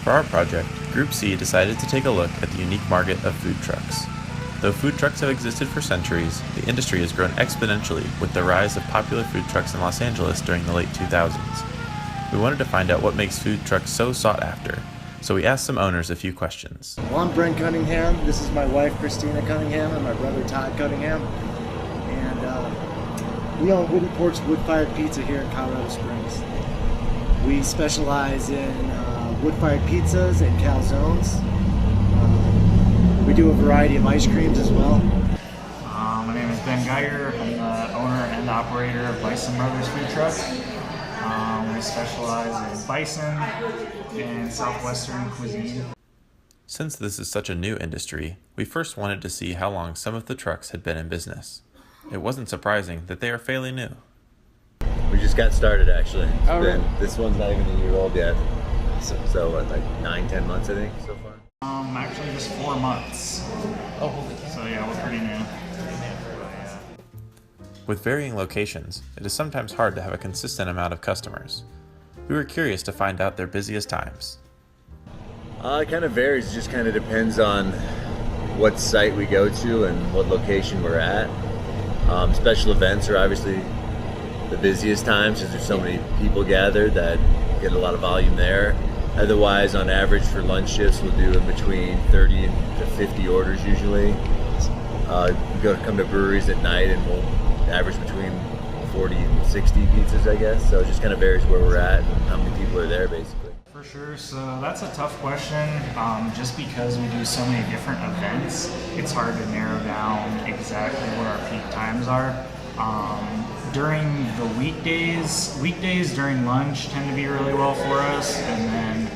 For our project, Group C decided to take a look at the unique market of food trucks. Though food trucks have existed for centuries, the industry has grown exponentially with the rise of popular food trucks in Los Angeles during the late 2000s. We wanted to find out what makes food trucks so sought after, so we asked some owners a few questions. Well, I'm Brent Cunningham. This is my wife, Christina Cunningham, and my brother, Todd Cunningham. And we own Wooden Porch Wood-Fired Pizza here in Colorado Springs. We specialize in wood-fired pizzas and calzones. We do a variety of ice creams as well. My name is Ben Geiger. I'm the owner and operator of Bison Brothers Food Truck. We specialize in bison and southwestern cuisine. Since this is such a new industry, we first wanted to see how long some of the trucks had been in business. It wasn't surprising that they are fairly new. We just got started actually. This one's not even a year old yet. So what, like 9-10 months I think so far? Actually just 4 months. Oh, holy cow. So yeah, we're pretty new. With varying locations, it is sometimes hard to have a consistent amount of customers. We were curious to find out their busiest times. It kind of varies. It just kind of depends on what site we go to and what location we're at. Special events are obviously the busiest times because there's so many people gathered that get a lot of volume there. Otherwise, on average for lunch shifts, we'll do in between 30 to 50 orders usually. We come to breweries at night and we'll average between 40 and 60 pizzas, I guess. So it just kind of varies where we're at and how many people are there, basically. For sure, so that's a tough question. Just because we do so many different events, it's hard to narrow down exactly what our peak times are. During the weekdays during lunch tend to be really well for us, and then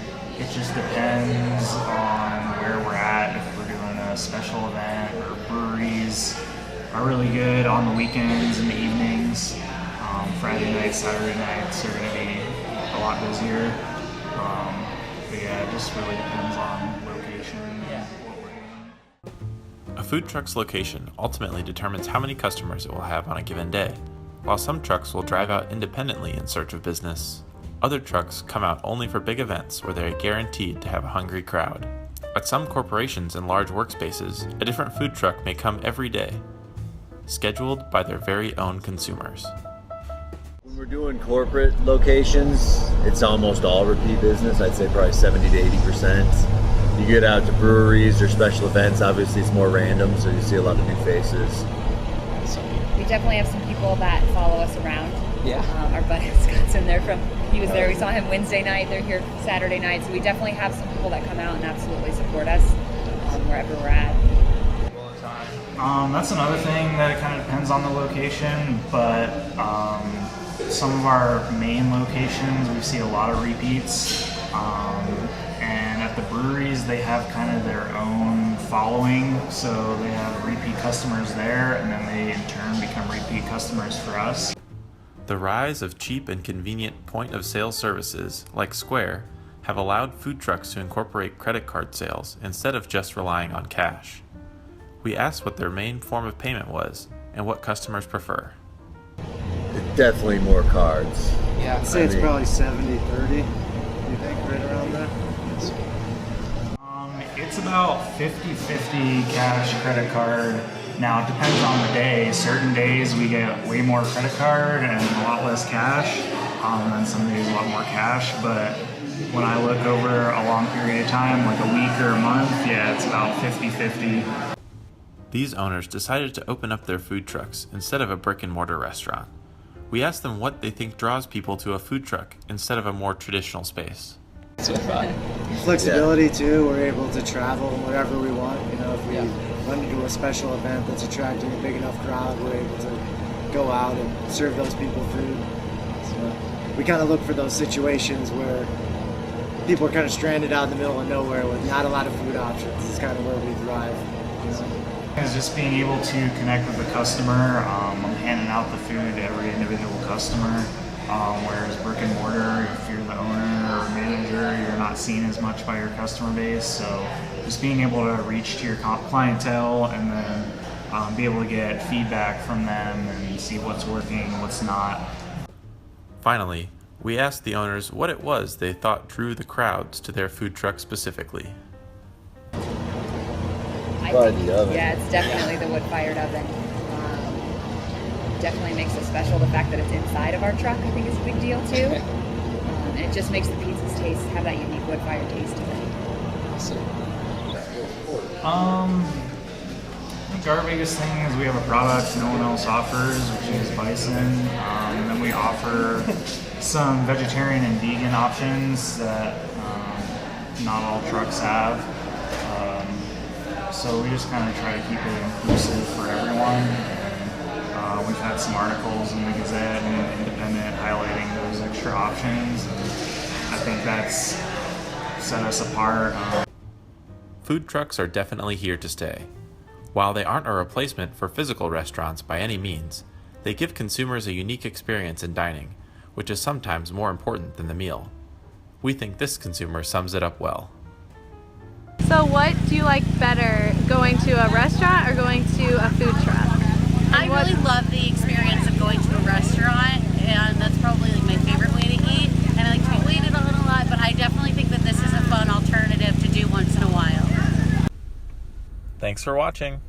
it just depends on where we're at. If we're doing a special event, or breweries are really good on the weekends and the evenings. Friday nights, Saturday nights are going to be a lot busier. But yeah, it just really depends on location and what we're doing. A food truck's location ultimately determines how many customers it will have on a given day. While some trucks will drive out independently in search of business, other trucks come out only for big events where they are guaranteed to have a hungry crowd. At some corporations and large workspaces, a different food truck may come every day, scheduled by their very own consumers. When we're doing corporate locations, it's almost all repeat business. I'd say probably 70 to 80%. You get out to breweries or special events, obviously it's more random, so you see a lot of new faces. We definitely have some people that follow us around. Yeah. Our buddy Scott's in there he was there, we saw him Wednesday night, they're here Saturday night, so we definitely have some people that come out and absolutely support us wherever we're at. That's another thing that it kind of depends on the location, but some of our main locations we see a lot of repeats, and at the breweries they have kind of their own following, so they have repeat customers there, and then they in turn become repeat customers for us. The rise of cheap and convenient point-of-sale services like Square have allowed food trucks to incorporate credit card sales instead of just relying on cash. We asked what their main form of payment was and what customers prefer. Definitely more cards. Yeah. I'd say it's probably 70-30. You think right around there? It's about 50-50 cash, credit card. Now it depends on the day. Certain days we get way more credit card and a lot less cash, and then some days a lot more cash. But when I look over a long period of time, like a week or a month, yeah, it's about 50-50. These owners decided to open up their food trucks instead of a brick-and-mortar restaurant. We asked them what they think draws people to a food truck instead of a more traditional space. Flexibility too. We're able to travel wherever we want. You know, if we run into a special event that's attracting a big enough crowd, we're able to go out and serve those people food. So we kind of look for those situations where people are kind of stranded out in the middle of nowhere with not a lot of food options. It's kind of where we thrive. You know? Is just being able to connect with the customer. I'm handing out the food to every individual customer. Whereas brick and mortar, if you're the owner or manager, you're not seen as much by your customer base. So just being able to reach to your clientele and then be able to get feedback from them and see what's working, what's not. Finally, We asked the owners what it was they thought drew the crowds to their food truck specifically. Probably the oven. Yeah, it's definitely the wood-fired oven. Definitely makes it special. The fact that it's inside of our truck, I think, is a big deal too. And it just makes the pizzas have that unique wood-fired taste to it. I think our biggest thing is we have a product no one else offers, which is bison. And then we offer some vegetarian and vegan options that not all trucks have. So we just kind of try to keep it inclusive for everyone. And, we've had some articles in the Gazette and Independent highlighting those extra options. And I think that's set us apart. Food trucks are definitely here to stay. While they aren't a replacement for physical restaurants by any means, they give consumers a unique experience in dining, which is sometimes more important than the meal. We think this consumer sums it up well. So what do you like better, going to a restaurant or going to a food truck? I really love the experience of going to a restaurant, and that's probably like my favorite way to eat. And I like to be waited on a lot, but I definitely think that this is a fun alternative to do once in a while. Thanks for watching.